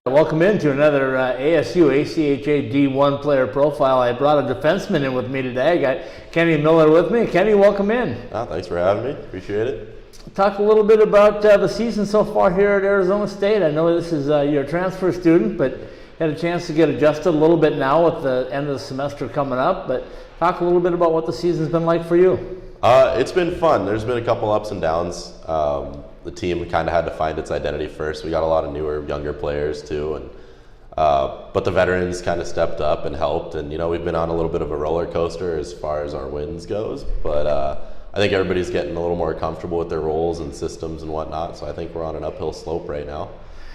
Welcome into another ASU ACHA D1 player profile. I brought a defenseman in with me today. I got Kenny Miller with me. Kenny, welcome in. Thanks for having me. Appreciate it. Talk a little bit about the season so far here at Arizona State. I know this is your transfer student, but had a chance to get adjusted a little bit now with the end of the semester coming up. But talk a little bit about what the season's been like for you. It's been fun. There's been a couple ups and downs. The team kind of had to find its identity first. We got a lot of newer, younger players too, and but the veterans kind of stepped up and helped. And we've been on a little bit of a roller coaster as far as our wins goes. But I think everybody's getting a little more comfortable with their roles and systems and whatnot. So I think we're on an uphill slope right now,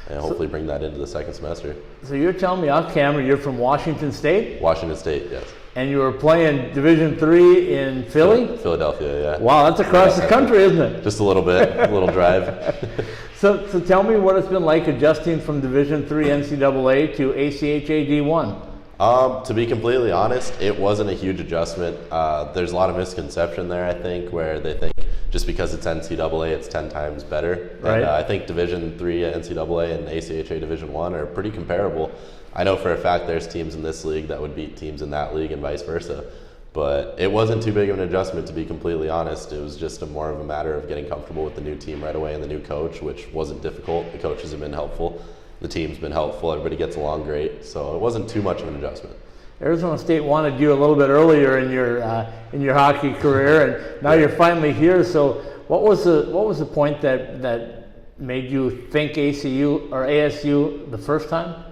and hopefully bring that into the second semester. So you're telling me off camera you're from Washington State? Washington State, yes. And you were playing Division III in Philly? Philadelphia, yeah. Wow, that's across the country, isn't it? Just a little bit, a little drive. So tell me what it's been like adjusting from Division III NCAA to ACHA D1. To be completely honest, it wasn't a huge adjustment. There's a lot of misconception there, I think, where they think just because it's NCAA, it's 10 times better. Right. And I think Division III NCAA and ACHA Division I are pretty comparable. I know for a fact there's teams in this league that would beat teams in that league and vice versa. But it wasn't too big of an adjustment, to be completely honest. It was just more of a matter of getting comfortable with the new team right away and the new coach, which wasn't difficult. The coaches have been helpful. The team's been helpful. Everybody gets along great. So it wasn't too much of an adjustment. Arizona State wanted you a little bit earlier in your hockey career, and now you're finally here. So what was the point that made you think ACU or ASU the first time?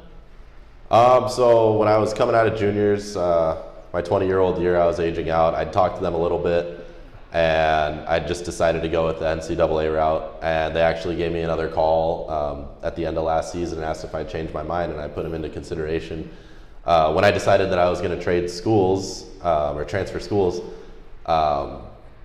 So when I was coming out of juniors, my 20-year-old year, I was aging out. I'd talked to them a little bit, and I just decided to go with the NCAA route. And they actually gave me another call at the end of last season and asked if I'd changed my mind, and I put them into consideration. When I decided that I was going to trade schools or transfer schools,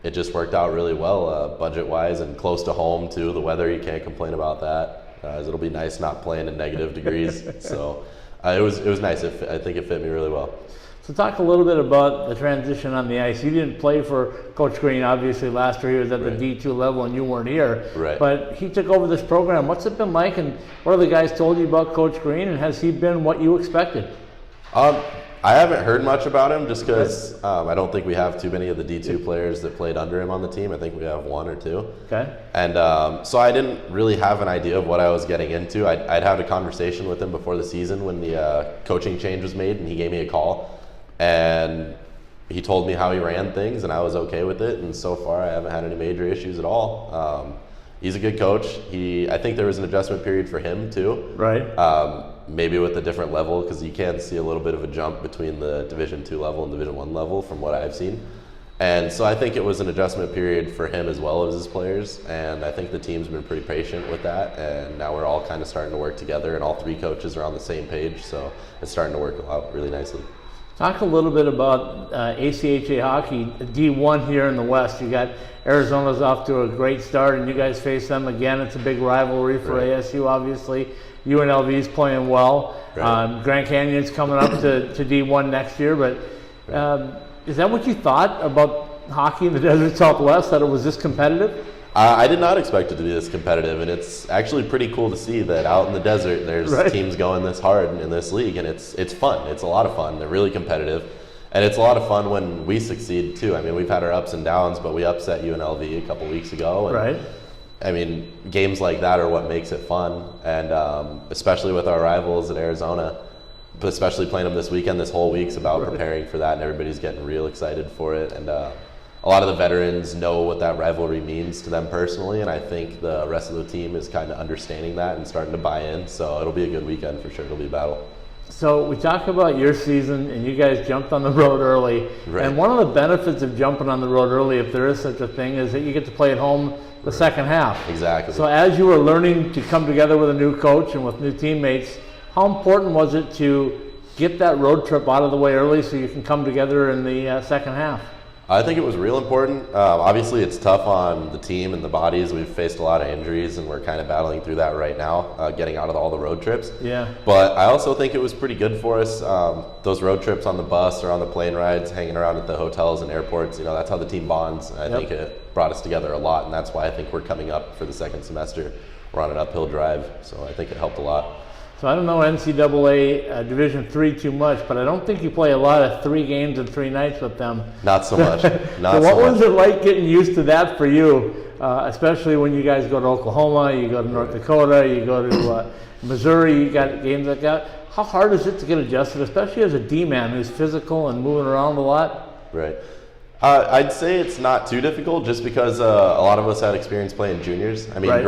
it just worked out really well, budget-wise and close to home too. The weather, you can't complain about that. It'll be nice not playing in negative degrees. So it was nice. I think it fit me really well. So talk a little bit about the transition on the ice. You didn't play for Coach Green, obviously. Last year he was at the D2 level and you weren't here. Right. But he took over this program. What's it been like, and what have the guys told you about Coach Green, and has he been what you expected? I haven't heard much about him just because I don't think we have too many of the D2 players that played under him on the team. I think we have one or two. Okay. And so I didn't really have an idea of what I was getting into. I'd had a conversation with him before the season when the coaching change was made, and he gave me a call. And he told me how he ran things, and I was okay with it. And so far, I haven't had any major issues at all. He's a good coach. I think there was an adjustment period for him too. Right. Maybe with a different level, because you can see a little bit of a jump between the Division II level and Division I level from what I've seen. And so I think it was an adjustment period for him as well as his players. And I think the team's been pretty patient with that. And now we're all kind of starting to work together, and all three coaches are on the same page. So it's starting to work out really nicely. Talk a little bit about ACHA hockey, D1 here in the West. You got Arizona's off to a great start, and you guys face them again. It's a big rivalry for ASU, obviously. UNLV's playing well. Right. Grand Canyon's coming up to D1 next year. But is that what you thought about hockey in the Desert Southwest, that it was this competitive? I did not expect it to be this competitive, and it's actually pretty cool to see that out in the desert there's teams going this hard in this league, and it's fun. It's a lot of fun. They're really competitive, and it's a lot of fun when we succeed too. I mean, we've had our ups and downs, but we upset UNLV a couple weeks ago. And, I mean, games like that are what makes it fun, and especially with our rivals at Arizona, but especially playing them this weekend. This whole week's about preparing for that, and everybody's getting real excited for it. And a lot of the veterans know what that rivalry means to them personally, and I think the rest of the team is kind of understanding that and starting to buy in. So it'll be a good weekend for sure. It'll be a battle. So we talk about your season, and you guys jumped on the road early. Right. And one of the benefits of jumping on the road early, if there is such a thing, is that you get to play at home the second half. Exactly. So as you were learning to come together with a new coach and with new teammates, how important was it to get that road trip out of the way early so you can come together in the second half? I think it was real important. Obviously, it's tough on the team and the bodies. We've faced a lot of injuries, and we're kind of battling through that right now, getting out of all the road trips. Yeah. But I also think it was pretty good for us. Those road trips on the bus or on the plane rides, hanging around at the hotels and airports, that's how the team bonds. I think it brought us together a lot, and that's why I think we're coming up for the second semester. We're on an uphill drive, so I think it helped a lot. So I don't know NCAA Division III too much, but I don't think you play a lot of 3 games and 3 nights with them. Not so much. Not So what so was much. it like getting used to that for you, especially when you guys go to Oklahoma, you go to North Dakota, you go to Missouri, you got games like that. How hard is it to get adjusted, especially as a D-man who's physical and moving around a lot? Right. I'd say it's not too difficult just because a lot of us had experience playing juniors. I mean, Right.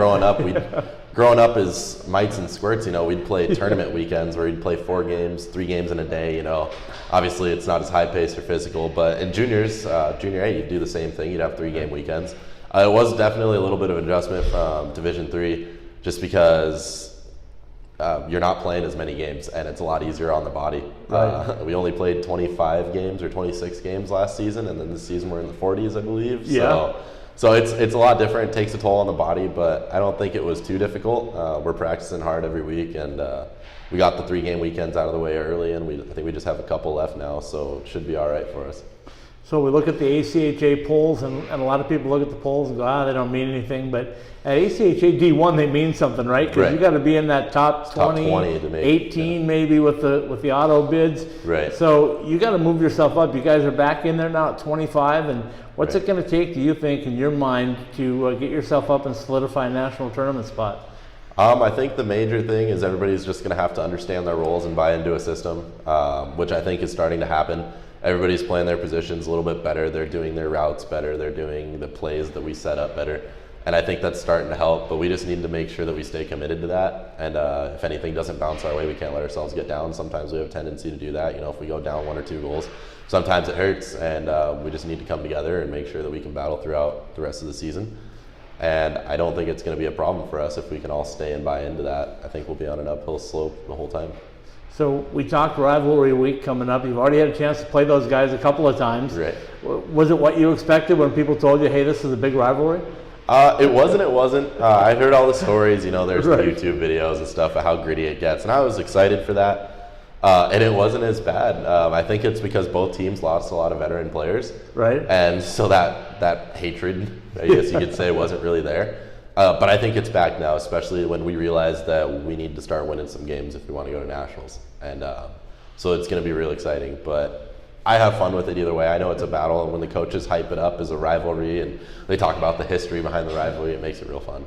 growing up as mites and squirts, we'd play tournament weekends where we'd play 4 games, 3 games in a day, Obviously, it's not as high-paced or physical, but in juniors, junior A, you'd do the same thing. You'd have 3-game weekends. It was definitely a little bit of adjustment from Division III just because you're not playing as many games, and it's a lot easier on the body. Right. We only played 25 games or 26 games last season, and then this season we're in the 40s, I believe. Yeah. So it's a lot different. It takes a toll on the body, but I don't think it was too difficult. We're practicing hard every week, and we got the 3-game weekends out of the way early, and I think we just have a couple left now, so it should be all right for us. So we look at the ACHA polls, and a lot of people look at the polls and go, they don't mean anything. But at ACHA D1, they mean something, right? Because you got to be in that top 20 to make 18 maybe with the auto bids. Right. So you got to move yourself up. You guys are back in there now at 25, and what's it going to take, do you think, in your mind, to get yourself up and solidify a national tournament spot? I think the major thing is everybody's just going to have to understand their roles and buy into a system, which I think is starting to happen. Everybody's playing their positions a little bit better. They're doing their routes better. They're doing the plays that we set up better. And I think that's starting to help, but we just need to make sure that we stay committed to that. And if anything doesn't bounce our way, we can't let ourselves get down. Sometimes we have a tendency to do that. If we go down 1 or 2 goals, sometimes it hurts, and we just need to come together and make sure that we can battle throughout the rest of the season. And I don't think it's going to be a problem for us if we can all stay and buy into that. I think we'll be on an uphill slope the whole time. So we talked rivalry week coming up. You've already had a chance to play those guys a couple of times. Right. Was it what you expected when people told you, hey, this is a big rivalry? It wasn't. I heard all the stories, there's Right. the YouTube videos and stuff of how gritty it gets, and I was excited for that. And it wasn't as bad. I think it's because both teams lost a lot of veteran players. Right. And so that hatred, I guess you could say, wasn't really there. But I think it's back now, especially when we realize that we need to start winning some games if we want to go to nationals. And so it's going to be real exciting. But I have fun with it either way. I know it's a battle, and when the coaches hype it up as a rivalry and they talk about the history behind the rivalry, it makes it real fun.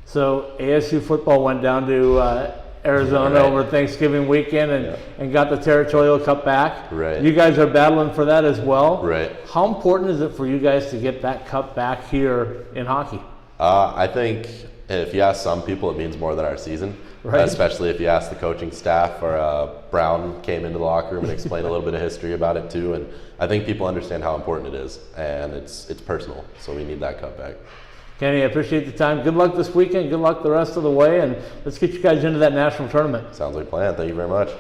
So ASU football went down to Arizona over Thanksgiving weekend and got the Territorial Cup back. Right. You guys are battling for that as well. Right. How important is it for you guys to get that cup back here in hockey? I think if you ask some people, it means more than our season. Right. Especially if you ask the coaching staff, or Brown came into the locker room and explained a little bit of history about it too. And I think people understand how important it is, and it's personal. So we need that cup back. Kenny, I appreciate the time. Good luck this weekend. Good luck the rest of the way, and let's get you guys into that national tournament. Sounds like a plan. Thank you very much.